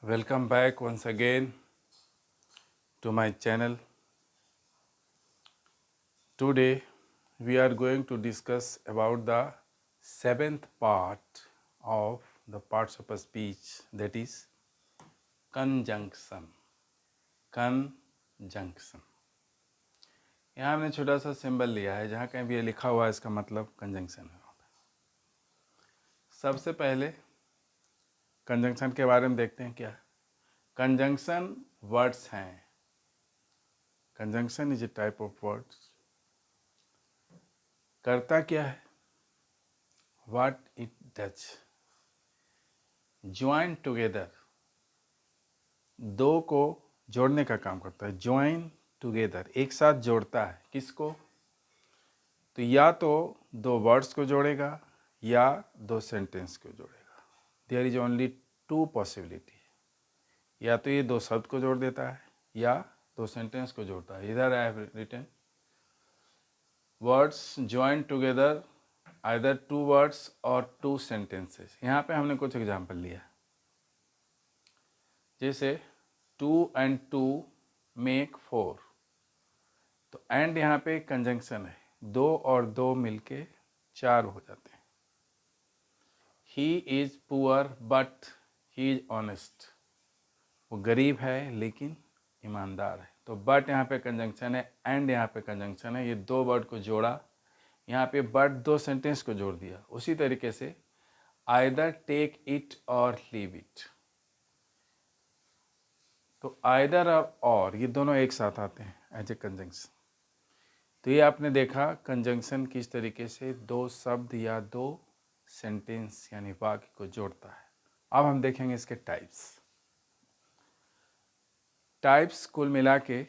Welcome back once again to my channel. Today we are going to discuss about the seventh part of the parts of a speech, that is conjunction. Conjunction. यहाँ हमने छोटा सा symbol लिया है, जहाँ कहीं भी ये लिखा हुआ है इसका मतलब कंजंक्शन है। सबसे पहले कंजंक्शन के बारे में देखते हैं क्या कंजंक्शन वर्ड्स हैं। Conjunction is a type of words. करता क्या है, what it does, join together, दो को जोड़ने का काम करता है। ज्वाइन टुगेदर, एक साथ जोड़ता है। किसको? तो या तो दो वर्ड्स को जोड़ेगा या दो सेंटेंस को जोड़ेगा। There is only two possibility. या तो ये दो शब्द को जोड़ देता है या दो सेंटेंस को जोड़ता है। इधर I have written words join together either two words और टू सेंटेंसेस। यहाँ पे हमने कुछ एग्जाम्पल लिया, जैसे 2 and 2 मेक 4। तो एंड यहाँ पे कंजंक्शन है, दो और दो मिलके 4 हो जाते हैं। He is poor but he is honest, वो गरीब है लेकिन ईमानदार है। तो बट यहाँ पे कंजंक्शन है, एंड यहाँ पे कंजंक्शन है। ये दो वर्ड को जोड़ा, यहाँ पे बट दो सेंटेंस को जोड़ दिया। उसी तरीके से आइदर टेक इट और लीव इट, तो आइदर और ये दोनों एक साथ आते हैं एज ए कंजंक्शन। तो ये आपने देखा कंजंक्शन किस तरीके से दो शब्द या दो सेंटेंस यानी वाक्य को जोड़ता है। अब हम देखेंगे इसके टाइप्स कुल मिला के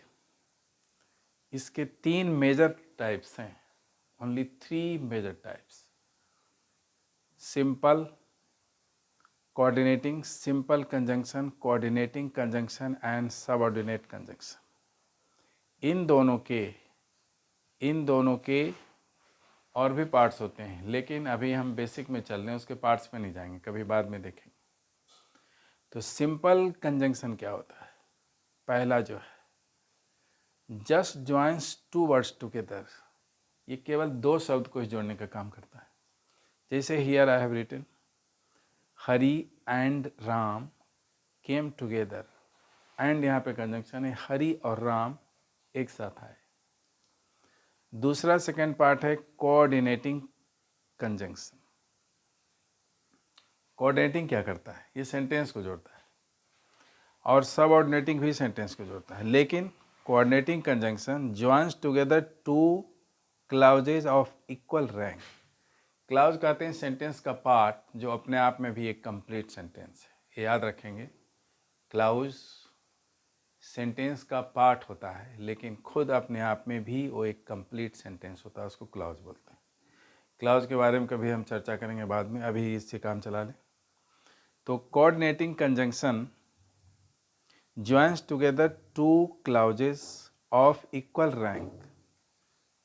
इसके 3 मेजर टाइप्स हैं। Only 3 major types. Simple coordinating, simple conjunction, coordinating conjunction and subordinate conjunction. इन दोनों के और भी पार्ट्स होते हैं, लेकिन अभी हम बेसिक में चल रहे हैं, उसके पार्ट्स पे नहीं जाएंगे, कभी बाद में देखेंगे। तो सिंपल कंजंक्शन क्या होता है? पहला जो है just joins two words together, ये केवल दो शब्द को जोड़ने का काम करता है। जैसे here I have written Hari and Ram came together. And यहाँ पे कंजंक्शन है, हरी और राम एक साथ आए। दूसरा सेकेंड पार्ट है कोऑर्डिनेटिंग कंजंक्शन। कोऑर्डिनेटिंग क्या करता है? ये सेंटेंस को जोड़ता है, और सबऑर्डिनेटिंग भी सेंटेंस को जोड़ता है। लेकिन coordinating conjunction joins together two clauses of equal rank. Clause कहते हैं सेंटेंस का पार्ट जो अपने आप में भी एक कंप्लीट सेंटेंस है। ये याद रखेंगे, क्लाउज सेंटेंस का पार्ट होता है, लेकिन खुद अपने आप में भी वो एक कंप्लीट सेंटेंस होता है, उसको क्लाउज बोलते हैं। क्लाउज के बारे में कभी हम चर्चा करेंगे बाद में, अभी इससे काम चला लें। तो coordinating conjunction joins together two clauses of equal rank.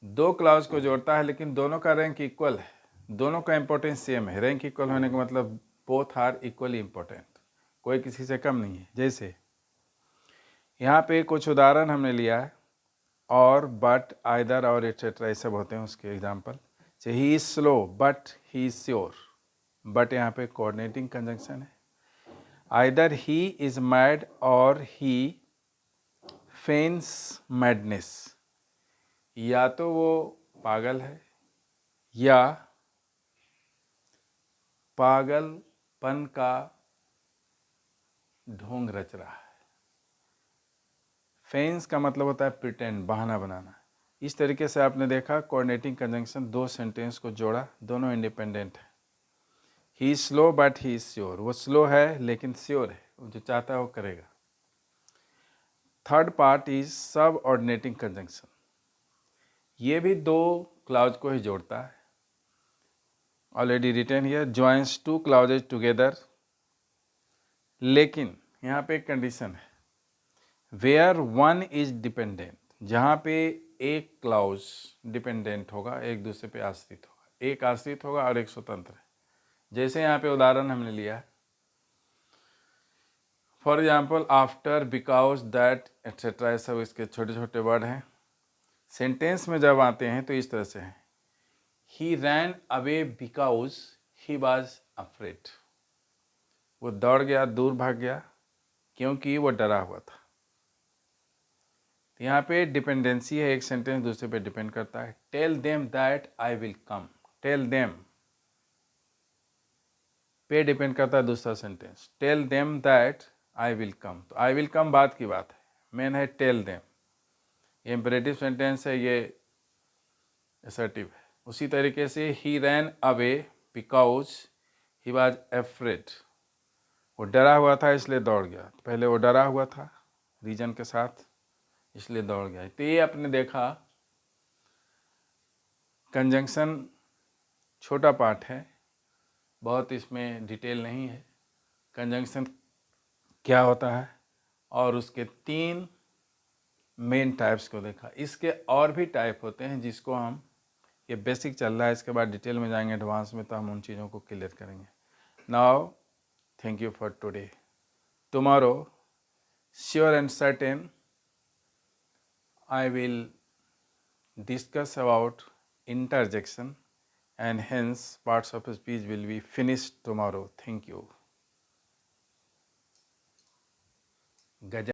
दो क्लाउज को जोड़ता है, लेकिन दोनों का रैंक इक्वल है, दोनों का इंपॉर्टेंस सेम है। रैंक इक्वल होने का मतलब बोथ आर इक्वली इंपॉर्टेंट, कोई किसी से कम नहीं है। जैसे यहाँ पे कुछ उदाहरण हमने लिया है, और बट आइदर और एटसेट्रा ये सब होते हैं उसके एग्जाम्पल। से he is slow but he is sure, but यहाँ पे कोऑर्डिनेटिंग कंजंक्शन है। आइदर ही इज मैड और ही फेन्स मैडनेस, या तो वो पागल है या पागलपन का ढोंग रच रहा है। फेंस का मतलब होता है प्रिटेंड, बहाना बनाना। इस तरीके से आपने देखा कोऑर्डिनेटिंग कंजंक्शन दो सेंटेंस को जोड़ा, दोनों इंडिपेंडेंट है। He slow but he is sure, वो स्लो है लेकिन श्योर है, वो जो चाहता है वो करेगा। थर्ड पार्ट इज सब ऑर्डिनेटिंग कंजंक्शन। ये भी दो क्लाउज को ही जोड़ता है। Already written here joins two clauses together, लेकिन यहाँ पे एक कंडीशन है, वेयर वन इज डिपेंडेंट, जहाँ पे एक क्लाउज डिपेंडेंट होगा, एक दूसरे पे आश्रित होगा, एक आश्रित होगा और एक स्वतंत्र है। जैसे यहाँ पे उदाहरण हमने लिया है for example after, because, that, etcetera, ये सब इसके छोटे छोटे वर्ड हैं। सेंटेंस में जब आते हैं तो इस तरह से है, he ran away because he was afraid. वो दौड़ गया, दूर भाग गया क्योंकि वो डरा हुआ था। तो यहाँ पे डिपेंडेंसी है, एक सेंटेंस दूसरे पे डिपेंड करता है। Tell them that I will come, tell them पे डिपेंड करता है दूसरा sentence. Tell them that I will come, तो आई विल कम बाद की बात है, मेन है टेल देम। ये इम्परेटिव सेंटेंस है, ये असर्टिव है। उसी तरीके से he ran away because he was afraid, वो डरा हुआ था इसलिए दौड़ गया। पहले वो डरा हुआ था रीजन के साथ, इसलिए दौड़ गया। तो ये आपने देखा कंजंक्शन छोटा पार्ट है, बहुत इसमें डिटेल नहीं है। कंजंक्शन क्या होता है और उसके 3 मेन टाइप्स को देखा। इसके और भी टाइप होते हैं जिसको हम, ये बेसिक चल रहा है, इसके बाद डिटेल में जाएंगे एडवांस में, तो हम उन चीज़ों को क्लियर करेंगे। Now thank you for today. Tomorrow sure and certain I will discuss about interjection, and hence parts of speech will be finished tomorrow. Thank you.